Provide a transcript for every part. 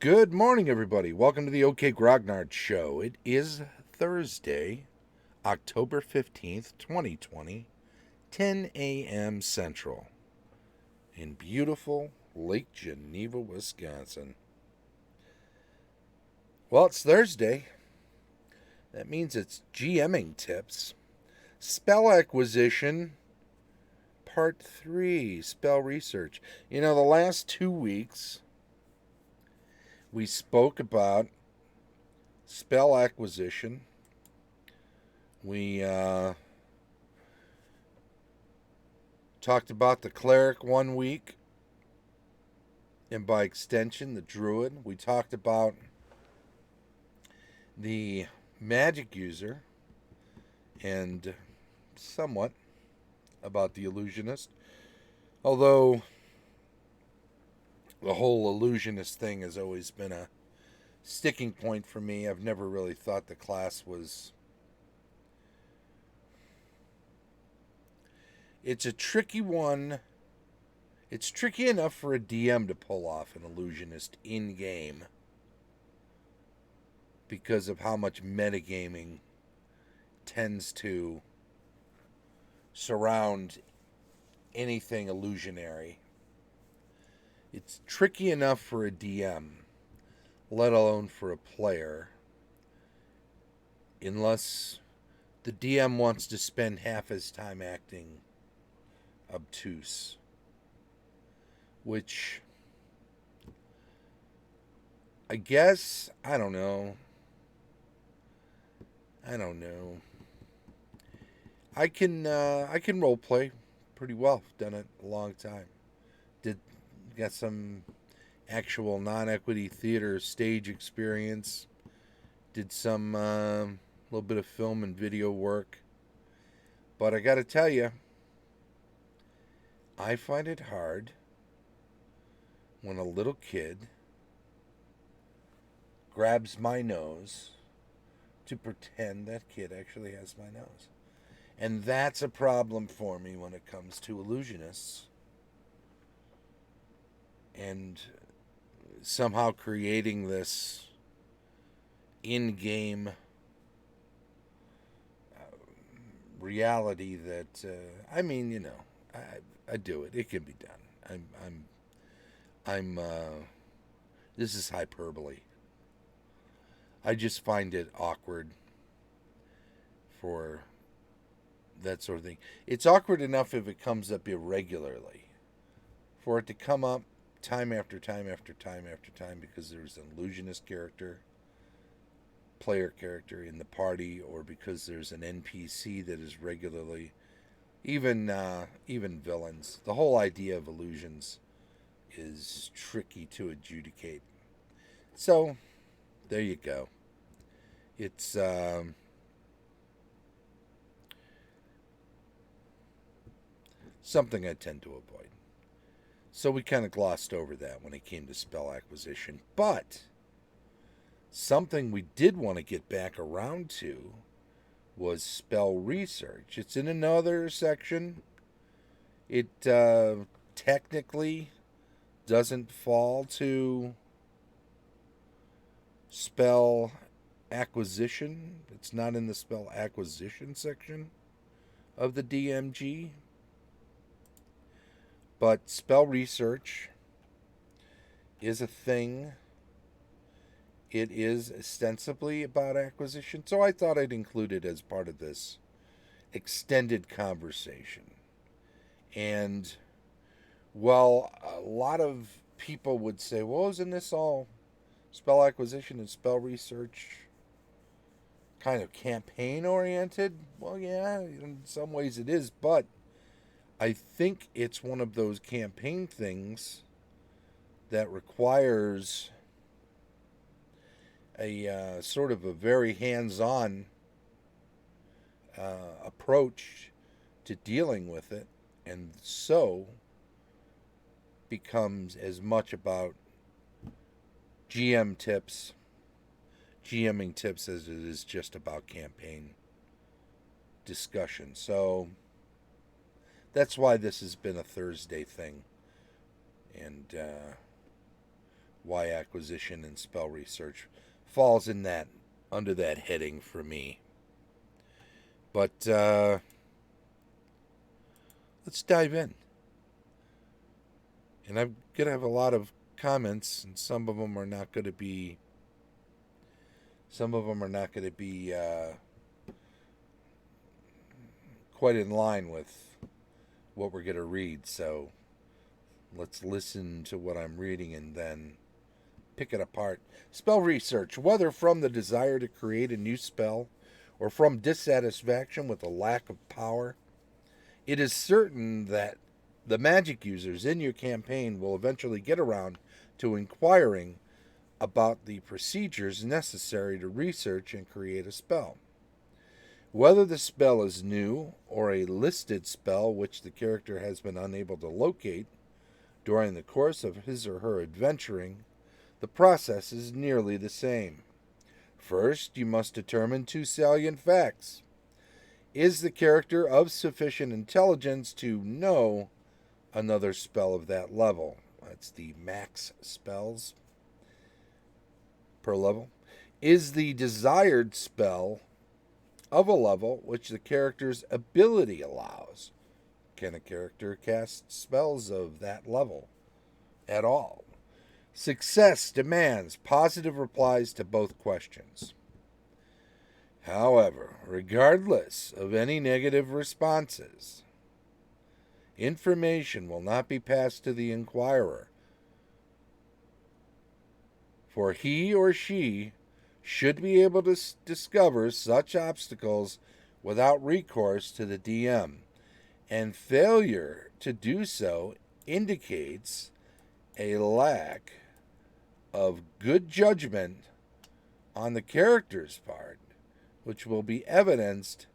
Good morning, everybody. Welcome to the OK Grognard Show. It is Thursday, October 15th, 2020, 10 a.m. Central, in beautiful Lake Geneva, Wisconsin. Well, it's Thursday. That means it's GMing tips. Spell acquisition, part 3, spell research. You know, the last 2 weeks, we spoke about spell acquisition. We talked about the cleric 1 week, and by extension, the druid. We talked about the magic user and somewhat about the illusionist. Although the whole illusionist thing has always been a sticking point for me. I've never really thought the class was. It's a tricky one. It's tricky enough for a DM to pull off an illusionist in game because of how much metagaming tends to surround anything illusionary. It's tricky enough for a DM, let alone for a player, unless the DM wants to spend half his time acting obtuse, which I guess I don't know. I can role play pretty well. Done it a long time. Did got some actual non-equity theater stage experience. Did some little bit of film and video work. But I got to tell you, I find it hard when a little kid grabs my nose to pretend that kid actually has my nose. And that's a problem for me when it comes to illusionists and somehow creating this in-game reality that I do it. It can be done. I'm this is hyperbole. I just find it awkward for that sort of thing. It's awkward enough if it comes up irregularly. For it to come up time after time after time after time because there's an illusionist player character in the party, or because there's an NPC that is regularly, even villains. The whole idea of illusions is tricky to adjudicate. So there you go. It's something I tend to avoid. So we kind of glossed over that when it came to spell acquisition. But something we did want to get back around to was spell research. It's in another section. It technically doesn't fall to spell acquisition. It's not in the spell acquisition section of the DMG. But spell research is a thing. It is ostensibly about acquisition, so I thought I'd include it as part of this extended conversation. And while a lot of people would say, well, isn't this all spell acquisition and spell research kind of campaign oriented? Well, yeah, in some ways it is, but I think it's one of those campaign things that requires a sort of a very hands-on approach to dealing with it, and so becomes as much about GM tips, GMing tips, as it is just about campaign discussion. So that's why this has been a Thursday thing, and why acquisition and spell research falls in that under that heading for me. But let's dive in. And I'm going to have a lot of comments, and some of them are not going to be quite in line with what we're going to read. So let's listen to what I'm reading and then pick it apart. Spell research, whether from the desire to create a new spell or from dissatisfaction with a lack of power, it is certain that the magic users in your campaign will eventually get around to inquiring about the procedures necessary to research and create a spell. Whether the spell is new or a listed spell which the character has been unable to locate during the course of his or her adventuring, the process is nearly the same. First, you must determine two salient facts. Is the character of sufficient intelligence to know another spell of that level? That's the max spells per level. Is the desired spell of a level which the character's ability allows? Can a character cast spells of that level at all? Success demands positive replies to both questions. However, regardless of any negative responses, information will not be passed to the inquirer, for he or she should be able to discover such obstacles without recourse to the DM, and failure to do so indicates a lack of good judgment on the character's part, which will be evidenced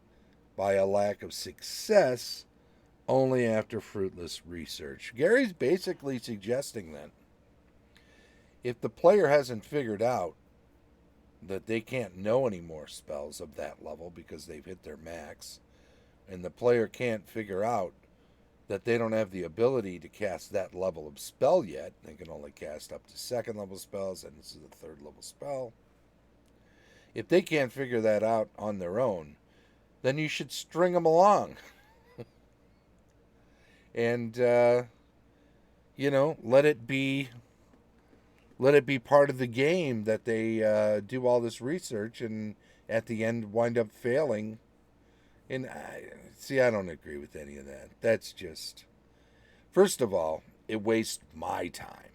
by a lack of success only after fruitless research. Gary's basically suggesting that if the player hasn't figured out that they can't know any more spells of that level because they've hit their max, and the player can't figure out that they don't have the ability to cast that level of spell yet, they can only cast up to second level spells, and this is a third level spell. If they can't figure that out on their own, then you should string them along. And, let it be part of the game that they do all this research and at the end wind up failing. And I don't agree with any of that. That's just, first of all, it wastes my time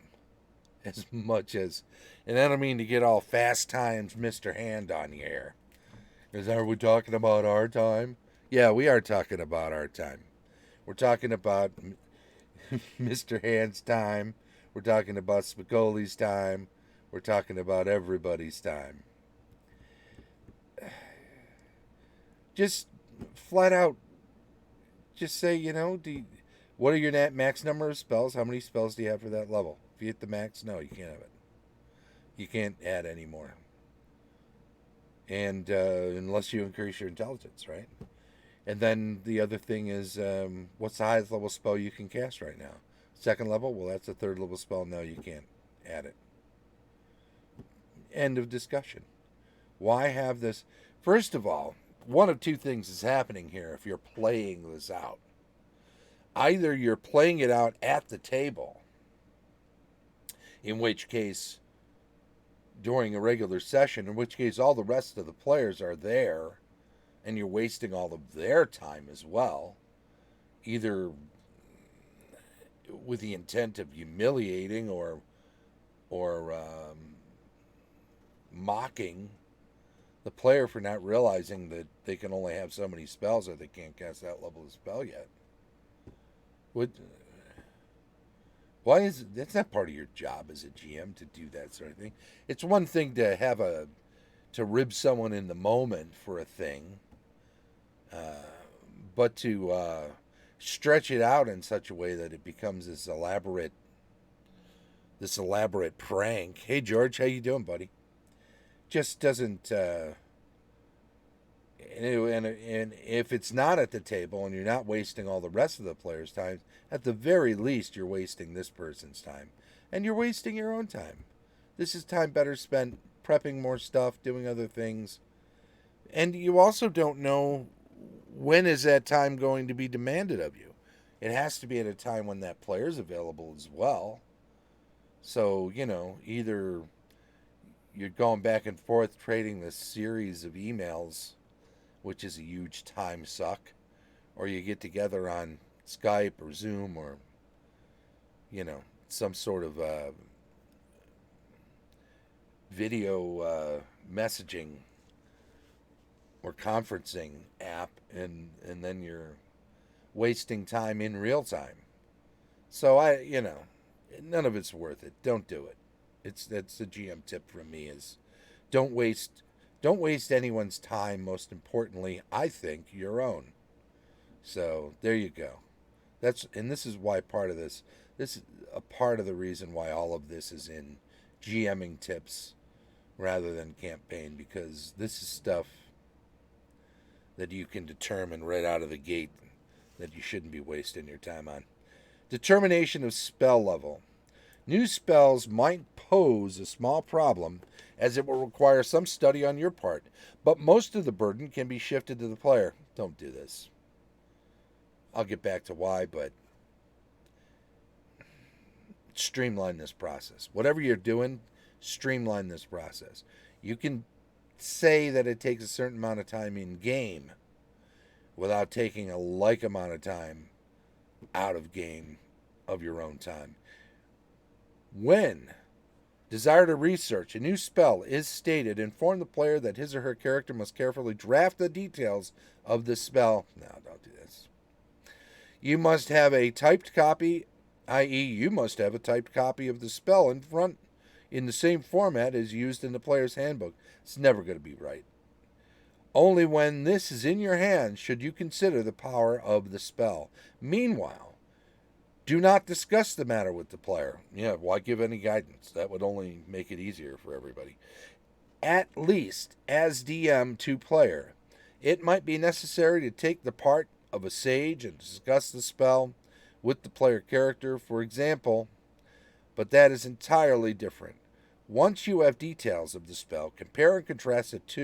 as much as, and I don't mean to get all Fast Times Mr. Hand on the air. Are we talking about our time? Yeah, we are talking about our time. We're talking about Mr. Hand's time. We're talking about Spicoli's time. We're talking about everybody's time. Just flat out, just say, what are your max number of spells? How many spells do you have for that level? If you hit the max, no, you can't have it. You can't add any more. And unless you increase your intelligence, right? And then the other thing is, what's the highest level spell you can cast right now? Second level? Well, that's a third level spell. No, you can't add it. End of discussion. Why have this? First of all, one of two things is happening here if you're playing this out. Either you're playing it out at the table, in which case, during a regular session, in which case all the rest of the players are there, and you're wasting all of their time as well, either with the intent of humiliating or mocking the player for not realizing that they can only have so many spells or they can't cast that level of spell yet. Why is that's not part of your job as a GM to do that sort of thing? It's one thing to to rib someone in the moment for a thing, but to stretch it out in such a way that it becomes this elaborate prank. Hey George, how you doing, buddy? Just doesn't. And if it's not at the table and you're not wasting all the rest of the players' time, at the very least you're wasting this person's time, and you're wasting your own time. This is time better spent prepping more stuff, doing other things. And you also don't know when is that time going to be demanded of you. It has to be at a time when that player's available as well. So, either you're going back and forth trading this series of emails, which is a huge time suck, or you get together on Skype or Zoom or, some sort of video messaging or conferencing app, and then you're wasting time in real time. So none of it's worth it. Don't do it. That's the GM tip from me is don't waste don't waste anyone's time, most importantly, I think your own. So there you go. This is why this is a part of the reason why all of this is in GMing tips rather than campaign, because this is stuff that you can determine right out of the gate that you shouldn't be wasting your time on. Determination of spell level. New spells might pose a small problem as it will require some study on your part, but most of the burden can be shifted to the player. Don't do this. I'll get back to why, but streamline this process. Whatever you're doing, streamline this process. You can say that it takes a certain amount of time in game without taking a like amount of time out of game of your own time. When desire to research a new spell is stated, inform the player that his or her character must carefully draft the details of the spell. No, don't do this. You must have a typed copy, i.e., you must have a typed copy of the spell in the same format as used in the player's handbook. It's never going to be right. Only when this is in your hands should you consider the power of the spell. Meanwhile, do not discuss the matter with the player. Yeah, why give any guidance? That would only make it easier for everybody. At least, as DM to player, it might be necessary to take the part of a sage and discuss the spell with the player character, for example, but that is entirely different. Once you have details of the spell, compare and contrast it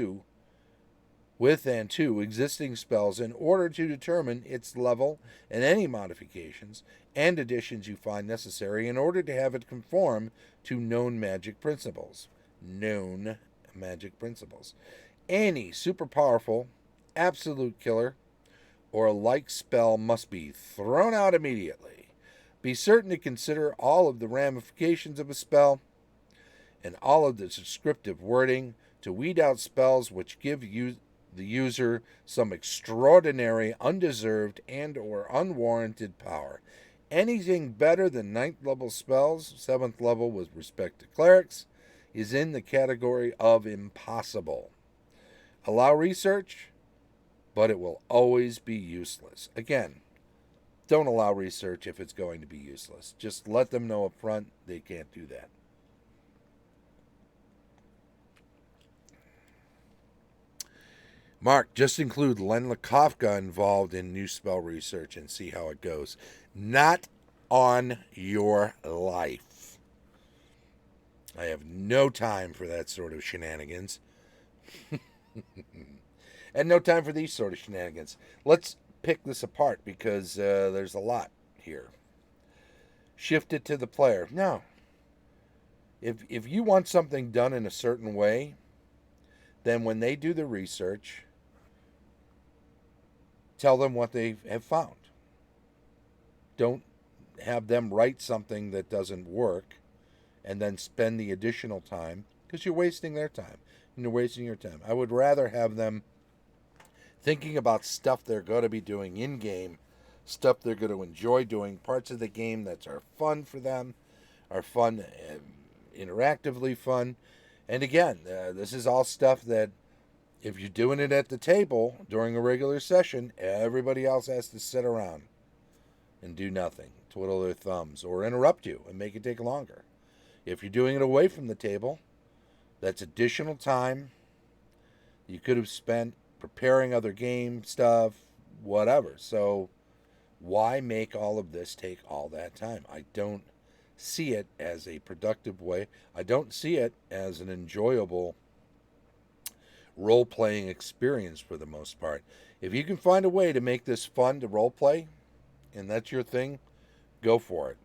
with existing spells in order to determine its level and any modifications and additions you find necessary in order to have it conform to known magic principles. Known magic principles. Any super powerful, absolute killer, or a like spell must be thrown out immediately. Be certain to consider all of the ramifications of a spell and all of the descriptive wording to weed out spells which give you the user some extraordinary, undeserved, and or unwarranted power. Anything better than 9th level spells, 7th level with respect to clerics, is in the category of impossible. Allow research, but it will always be useless. Again, don't allow research if it's going to be useless. Just let them know up front they can't do that. Mark, just include Len Lakofka involved in new spell research and see how it goes. Not on your life. I have no time for that sort of shenanigans. And no time for these sort of shenanigans. Let's pick this apart because there's a lot here. Shift it to the player. No. If you want something done in a certain way, then when they do the research, tell them what they have found. Don't have them write something that doesn't work and then spend the additional time, because you're wasting their time and you're wasting your time. I would rather have them thinking about stuff they're going to be doing in-game, stuff they're going to enjoy doing, parts of the game that are fun for them, are fun, interactively fun. And again, this is all stuff that if you're doing it at the table during a regular session, everybody else has to sit around and do nothing, twiddle their thumbs, or interrupt you and make it take longer. If you're doing it away from the table, that's additional time you could have spent preparing other game stuff, whatever. So why make all of this take all that time? I don't see it as a productive way. I don't see it as an enjoyable role playing experience for the most part. If you can find a way to make this fun to role play, and that's your thing, go for it.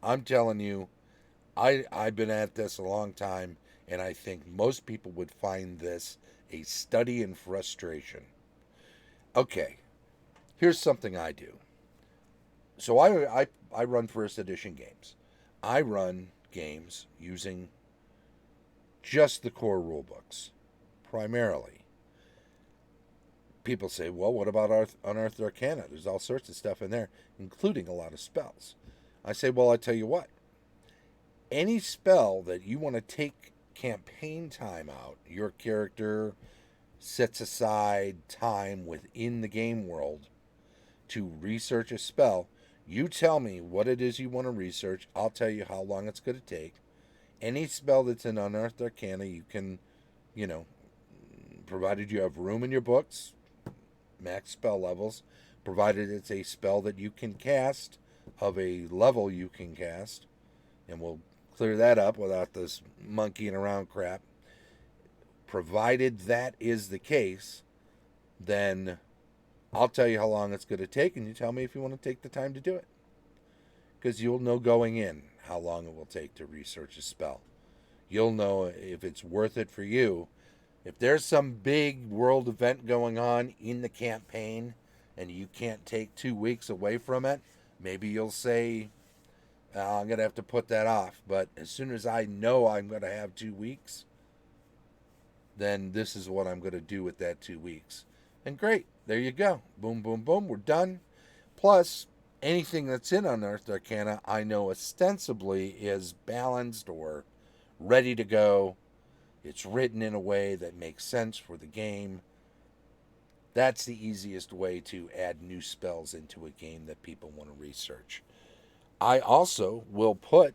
I'm telling you, I've been at this a long time, and I think most people would find this a study in frustration. Okay, here's something I do. So I run first edition games. I run games using just the core rule books, primarily. People say, well, what about Unearthed Arcana? There's all sorts of stuff in there, including a lot of spells. I say, well, I tell you what, any spell that you want to take campaign time out, your character sets aside time within the game world to research a spell. You tell me what it is you want to research. I'll tell you how long it's going to take. Any spell that's in Unearthed Arcana, you can, you know, provided you have room in your books, max spell levels, provided it's a spell that you can cast of a level you can cast, and we'll clear that up without this monkeying around crap. Provided that is the case, then I'll tell you how long it's going to take, and you tell me if you want to take the time to do it. Because you'll know going in how long it will take to research a spell. You'll know if it's worth it for you. If there's some big world event going on in the campaign and you can't take 2 weeks away from it, maybe you'll say, I'm going to have to put that off. But as soon as I know I'm going to have 2 weeks, then this is what I'm going to do with that 2 weeks. And great, there you go. Boom, boom, boom, we're done. Plus, anything that's in Unearthed Arcana, I know ostensibly is balanced or ready to go. It's written in a way that makes sense for the game. That's the easiest way to add new spells into a game that people want to research. I also will put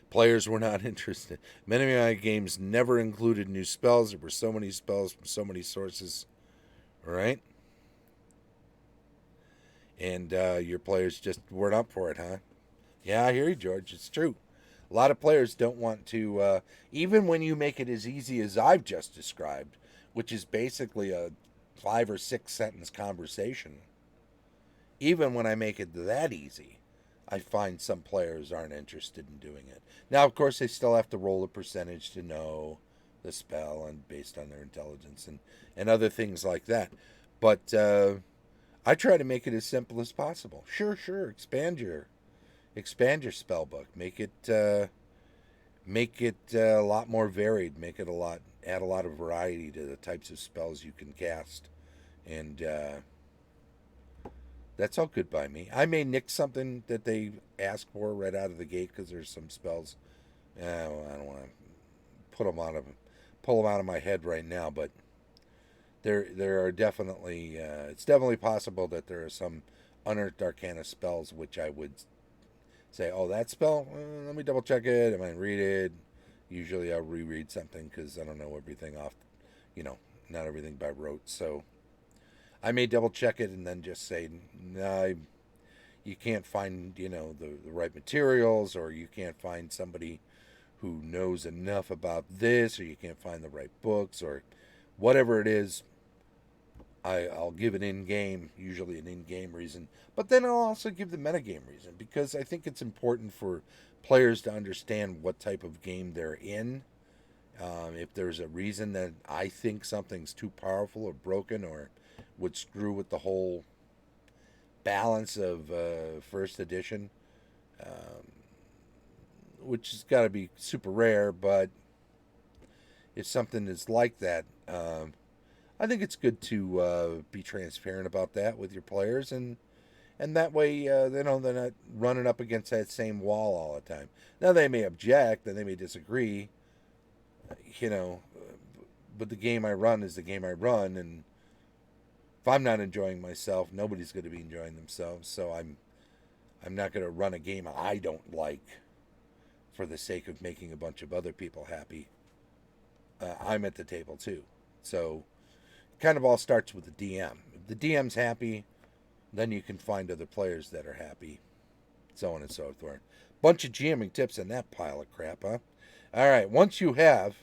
players were not interested. Many of my games never included new spells. There were so many spells from so many sources. All right? And your players just weren't up for it, huh? Yeah, I hear you, George. It's true. A lot of players don't want to, even when you make it as easy as I've just described, which is basically a 5 or 6 sentence conversation. Even when I make it that easy, I find some players aren't interested in doing it. Now, of course, they still have to roll a percentage to know the spell and based on their intelligence and other things like that. But I try to make it as simple as possible. Sure, expand your spell book. Make it a lot more varied. Add a lot of variety to the types of spells you can cast, and that's all good by me. I may nick something that they ask for right out of the gate because there's some spells. I don't want to pull them out of my head right now, but there are definitely it's definitely possible that there are some Unearthed Arcana spells which I would say, oh, that spell, let me double check it. I might read it. Usually I'll reread something because I don't know everything off, not everything by rote. So I may double check it and then just say, no, you can't find, the right materials, or you can't find somebody who knows enough about this, or you can't find the right books, or whatever it is. I'll give an in-game, usually an in-game reason, but then I'll also give the metagame reason, because I think it's important for players to understand what type of game they're in. If there's a reason that I think something's too powerful or broken or would screw with the whole balance of first edition, which has got to be super rare, but if something is like that, I think it's good to be transparent about that with your players, and that way, they're not running up against that same wall all the time. Now, they may object and they may disagree, but the game I run is the game I run, and if I'm not enjoying myself, nobody's going to be enjoying themselves. So I'm not going to run a game I don't like for the sake of making a bunch of other people happy. I'm at the table too, so it kind of all starts with the DM. If the DM's happy, then you can find other players that are happy. so on and so forth. Bunch of GMing tips in that pile of crap, huh? All right, once you have,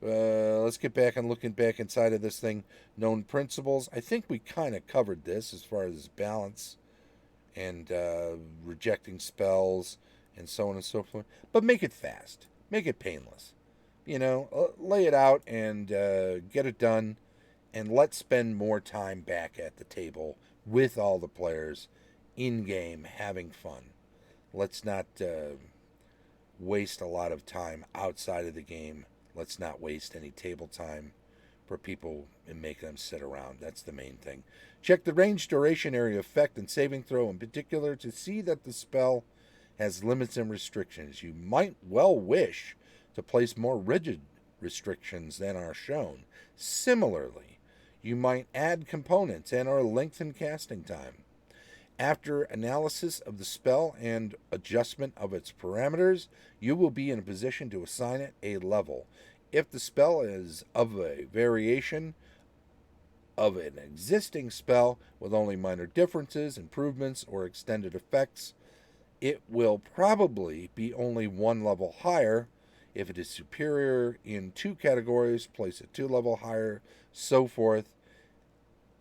let's get back and looking back inside of this thing. Known principles. I think we kind of covered this as far as balance and rejecting spells and so on and so forth. But make it fast. Make it painless. Lay it out and get it done. And let's spend more time back at the table with all the players in game having fun. Let's not waste a lot of time outside of the game. Let's not waste any table time for people and make them sit around. That's the main thing. Check the range, duration, area effect, and saving throw in particular to see that the spell has limits and restrictions. You might well wish to place more rigid restrictions than are shown. Similarly, you might add components and or lengthen casting time. After analysis of the spell and adjustment of its parameters, you will be in a position to assign it a level. If the spell is of a variation of an existing spell with only minor differences, improvements, or extended effects, it will probably be only one level higher. If it is superior in 2 categories, place it 2 level higher, so forth.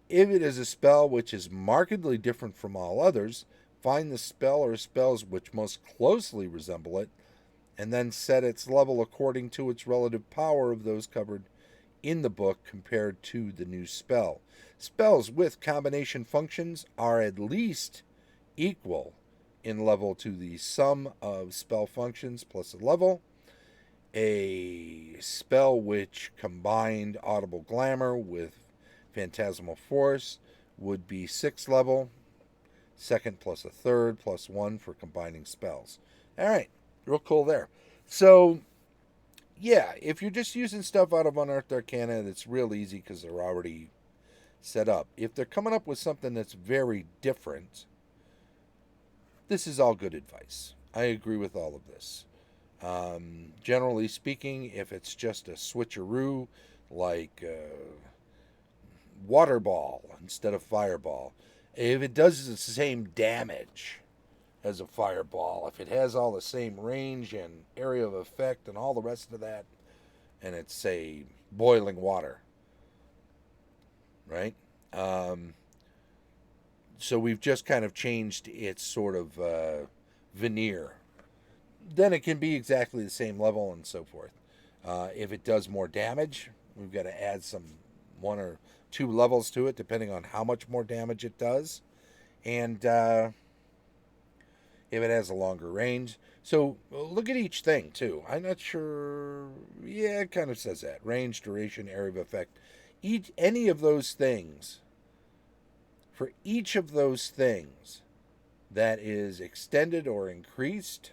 If it is a spell which is markedly different from all others, find the spell or spells which most closely resemble it, and then set its level according to its relative power of those covered in the book compared to the new spell. Spells with combination functions are at least equal in level to the sum of spell functions plus a level. A spell which combined Audible Glamour with Phantasmal Force would be 6th level. Second plus a third plus 1 for combining spells. All right, real cool there. So, yeah, if you're just using stuff out of Unearthed Arcana, it's real easy because they're already set up. If they're coming up with something that's very different, this is all good advice. I agree with all of this. Generally speaking, if it's just a switcheroo, like Water Ball instead of Fireball, if it does the same damage as a Fireball, if it has all the same range and area of effect and all the rest of that, and it's, say, boiling water, right? So we've just kind of changed its sort of veneer. Then it can be exactly the same level and so forth. If it does more damage, we've got to add some 1 or 2 levels to it, depending on how much more damage it does. And if it has a longer range. So look at each thing, too. I'm not sure. Yeah, it kind of says that. Range, duration, area of effect. Any of those things, for each of those things that is extended or increased,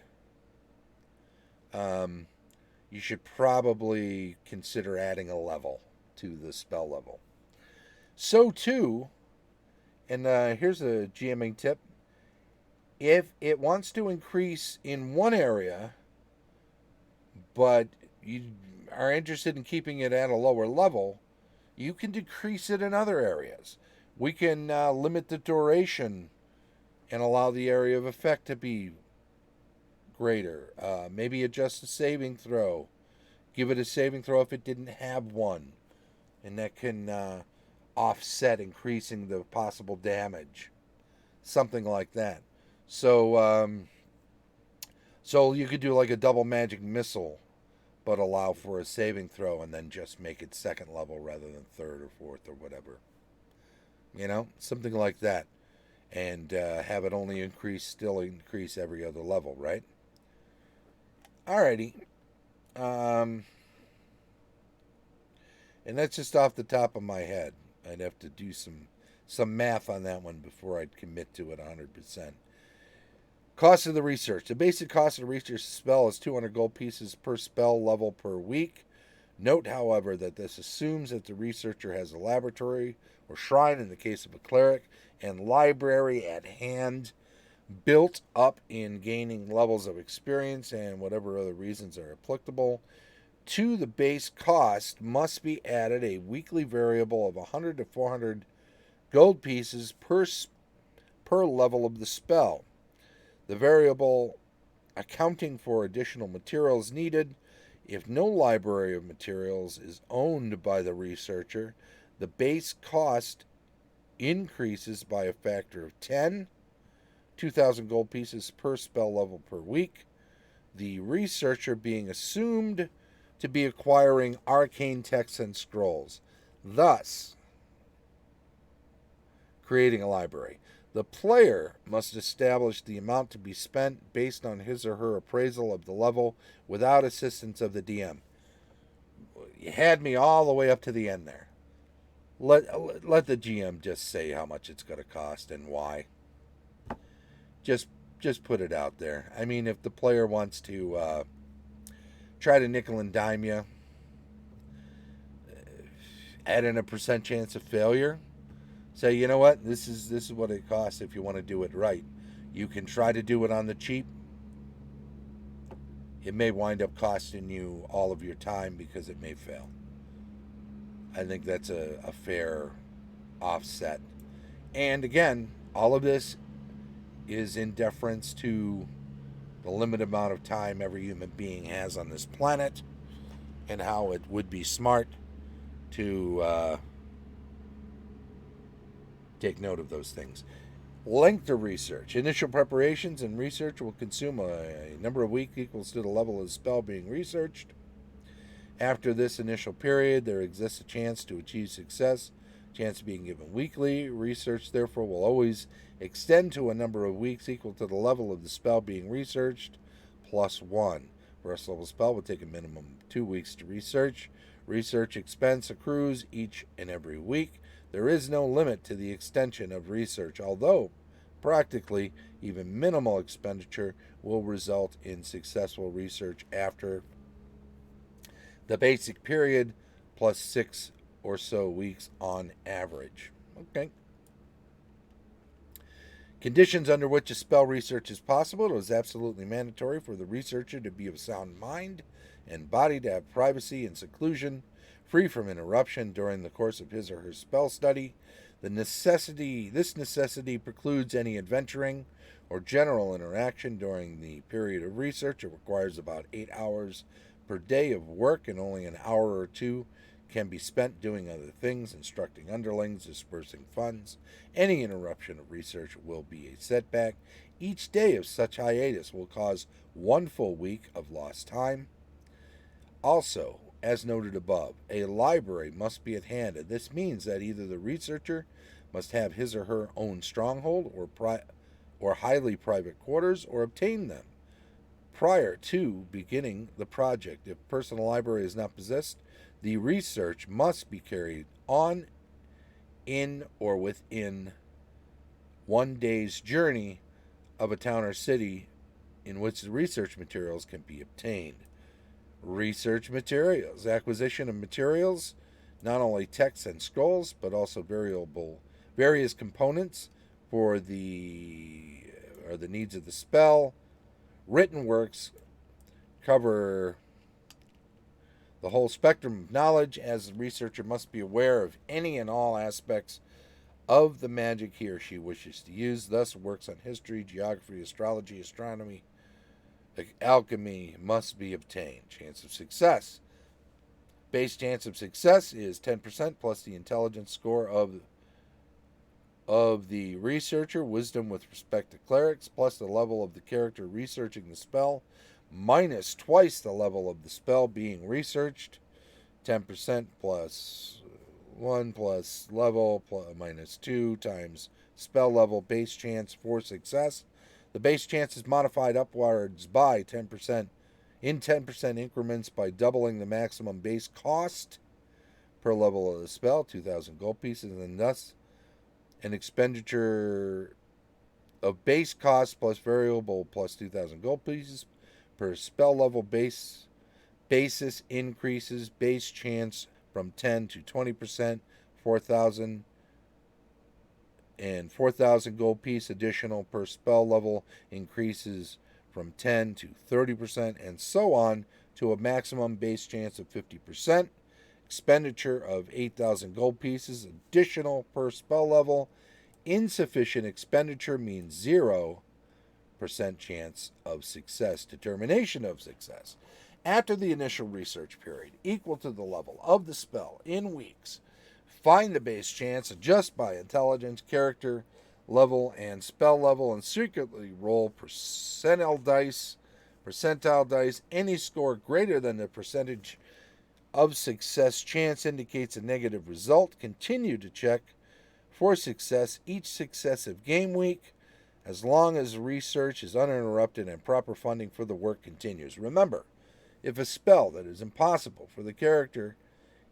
you should probably consider adding a level to the spell level. So too, and here's a GMing tip, if it wants to increase in one area, but you are interested in keeping it at a lower level, you can decrease it in other areas. We can limit the duration and allow the area of effect to be greater. Maybe adjust the saving throw. Give it a saving throw if it didn't have one. And that can offset increasing the possible damage. Something like that. So you could do like a double magic missile, but allow for a saving throw and then just make it 2nd level rather than 3rd or 4th or whatever. Something like that. And have it only still increase every other level, right? Alrighty. And that's just off the top of my head. I'd have to do some math on that one before I'd commit to it 100%. Cost of the research. The basic cost of the research spell is 200 gold pieces per spell level per week. Note, however, that this assumes that the researcher has a laboratory or shrine in the case of a cleric and library at hand, built up in gaining levels of experience and whatever other reasons are applicable. To the base cost must be added a weekly variable of 100 to 400 gold pieces per level of the spell. The variable accounting for additional materials needed. If no library of materials is owned by the researcher, the base cost increases by a factor of 10, 2,000 gold pieces per spell level per week. The researcher being assumed to be acquiring arcane texts and scrolls, thus creating a library. The player must establish the amount to be spent based on his or her appraisal of the level without assistance of the DM. You had me all the way up to the end there. Let the GM just say how much it's going to cost and why. Just put it out there. I mean, if the player wants to try to nickel and dime you, add in a percent chance of failure, say, you know what, this is what it costs if you want to do it right. You can try to do it on the cheap. It may wind up costing you all of your time because it may fail. I think that's a fair offset. And again, all of this is in deference to the limited amount of time every human being has on this planet and how it would be smart to take note of those things. Length of research. Initial preparations and research will consume a number of weeks equals to the level of the spell being researched. After this initial period, there exists a chance to achieve success, chance of being given weekly. Research, therefore, will always extend to a number of weeks equal to the level of the spell being researched, plus 1. First level spell will take a minimum of 2 weeks to research. Research expense accrues each and every week. There is no limit to the extension of research, although practically even minimal expenditure will result in successful research after the basic period, plus 6 or so weeks on average. Okay. Conditions under which a spell research is possible. It is absolutely mandatory for the researcher to be of sound mind and body, to have privacy and seclusion, free from interruption during the course of his or her spell study. This necessity precludes any adventuring or general interaction during the period of research. It requires about 8 hours per day of work, and only an hour or two can be spent doing other things, instructing underlings, dispersing funds. Any interruption of research will be a setback. Each day of such hiatus will cause 1 full week of lost time. Also, as noted above, a library must be at hand, and this means that either the researcher must have his or her own stronghold or highly private quarters, or obtain them prior to beginning the project. If personal library is not possessed, the research must be carried on in or within 1 day's journey of a town or city in which the research materials can be obtained. Research materials. Acquisition of materials, not only texts and scrolls, but also various components for the needs of the spell. Written works cover the whole spectrum of knowledge, as the researcher must be aware of any and all aspects of the magic he or she wishes to use. Thus, works on history, geography, astrology, astronomy, alchemy must be obtained. Chance of success. Base chance of success is 10% plus the intelligence score of the researcher, wisdom with respect to clerics, plus the level of the character researching the spell, minus twice the level of the spell being researched. 10% plus 1 plus level minus 2 times spell level. Base chance for success. The base chance is modified upwards by 10% in 10% increments by doubling the maximum base cost per level of the spell, 2,000 gold pieces, and thus an expenditure of base cost plus variable plus 2,000 gold pieces per spell level basis increases base chance from 10 to 20%, 4,000 and 4,000 gold piece additional per spell level increases from 10 to 30%, and so on to a maximum base chance of 50%. Expenditure of 8,000 gold pieces additional per spell level. Insufficient expenditure means 0% percent chance of success, determination of success. After the initial research period, equal to the level of the spell in weeks, find the base chance, adjust by intelligence, character level, and spell level, and secretly roll percentile dice. Any score greater than the percentage of success chance indicates a negative result. Continue to check for success each successive game week as long as research is uninterrupted and proper funding for the work continues. Remember, if a spell that is impossible for the character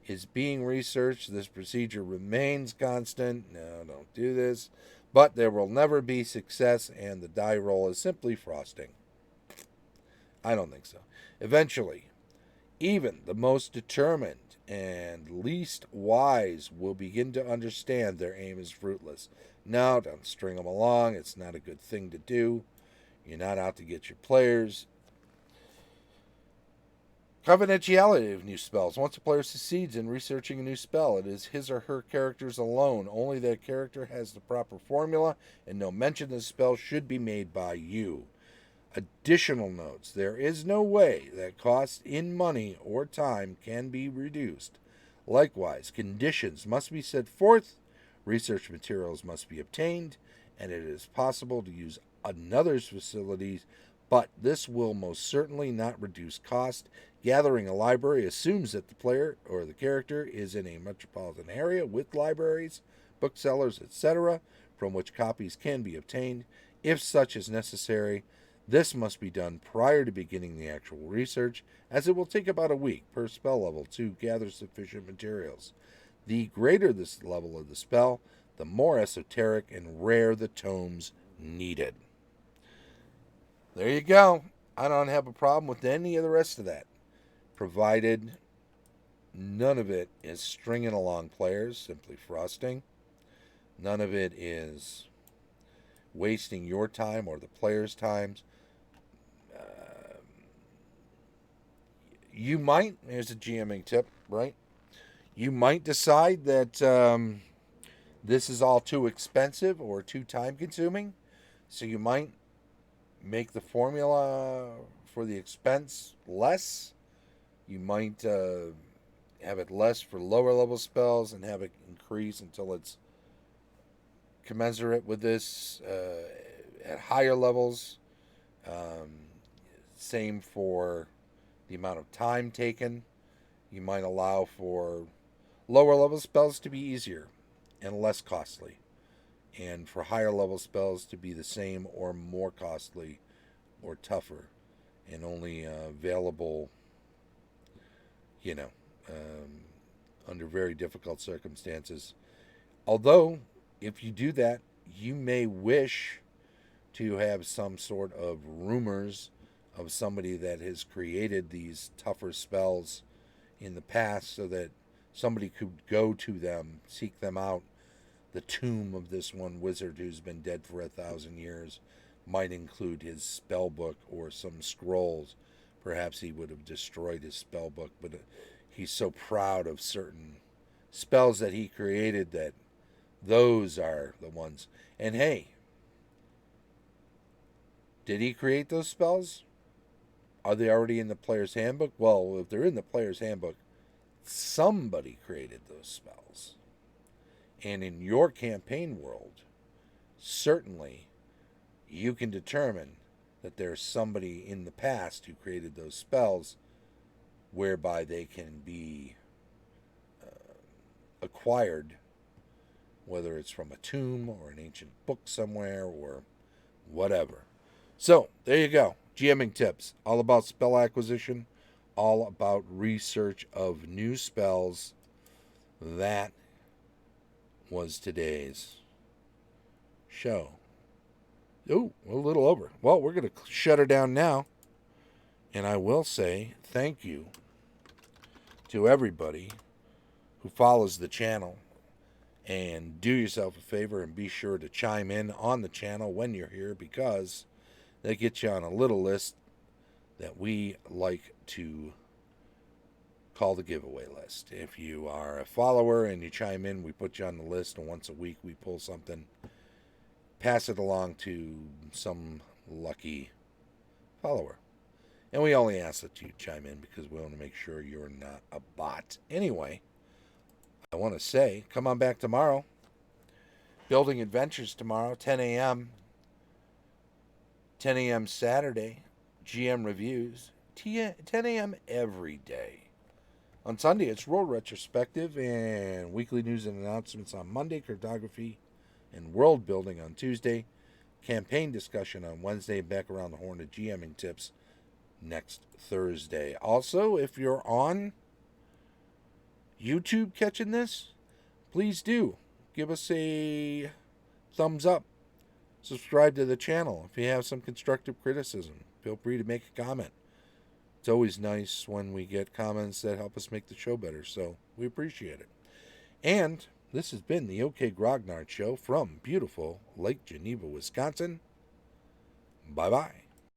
is being researched, this procedure remains constant. No, don't do this. But there will never be success, and the die roll is simply frosting. I don't think so. Eventually, even the most determined and least wise will begin to understand their aim is fruitless. No, don't string them along. It's not a good thing to do. You're not out to get your players. Confidentiality of new spells. Once a player succeeds in researching a new spell, it is his or her character's alone. Only that character has the proper formula, and no mention of the spell should be made by you. Additional notes. There is no way that cost in money or time can be reduced. Likewise, conditions must be set forth, research materials must be obtained, and it is possible to use another's facilities, but this will most certainly not reduce cost. Gathering a library assumes that the player or the character is in a metropolitan area with libraries, booksellers, etc., from which copies can be obtained. If such is necessary, this must be done prior to beginning the actual research, as it will take about a week per spell level to gather sufficient materials. The greater this level of the spell, the more esoteric and rare the tomes needed. There you go. I don't have a problem with any of the rest of that, provided none of it is stringing along players, simply frosting. None of it is wasting your time or the player's times. You might, here's a GMing tip, right? You might decide that this is all too expensive or too time consuming. So you might make the formula for the expense less. You might have it less for lower level spells and have it increase until it's commensurate with this at higher levels. Same for the amount of time taken. You might allow for lower level spells to be easier and less costly, and for higher level spells to be the same or more costly or tougher, and only available, under very difficult circumstances. Although, if you do that, you may wish to have some sort of rumors of somebody that has created these tougher spells in the past so that somebody could go to them, seek them out. The tomb of this one wizard who's been dead for 1,000 years might include his spell book or some scrolls. Perhaps he would have destroyed his spell book, but he's so proud of certain spells that he created that those are the ones. And hey, did he create those spells? Are they already in the player's handbook? Well, if they're in the player's handbook, somebody created those spells. And in your campaign world, certainly you can determine that there's somebody in the past who created those spells whereby they can be acquired, whether it's from a tomb or an ancient book somewhere or whatever. So, there you go. GMing tips. All about spell acquisition. All about research of new spells. That was today's show. Oh, a little over. Well, we're going to shut her down now. And I will say thank you to everybody who follows the channel. And do yourself a favor and be sure to chime in on the channel when you're here, because that gets you on a little list that we like to call the giveaway list. If you are a follower and you chime in, we put you on the list, and once a week we pull something, pass it along to some lucky follower. And we only ask that you chime in because we want to make sure you're not a bot. Anyway, I want to say, come on back tomorrow. Building Adventures tomorrow, 10 a.m. 10 a.m. Saturday, GM Reviews, 10 a.m. every day. On Sunday, it's World Retrospective and weekly news and announcements on Monday, cartography and world building on Tuesday, campaign discussion on Wednesday, back around the horn of GMing tips next Thursday. Also, if you're on YouTube catching this, please do give us a thumbs up. Subscribe to the channel. If you have some constructive criticism, feel free to make a comment. It's always nice when we get comments that help us make the show better, so we appreciate it. And this has been the OK Grognard Show from beautiful Lake Geneva, Wisconsin. Bye-bye.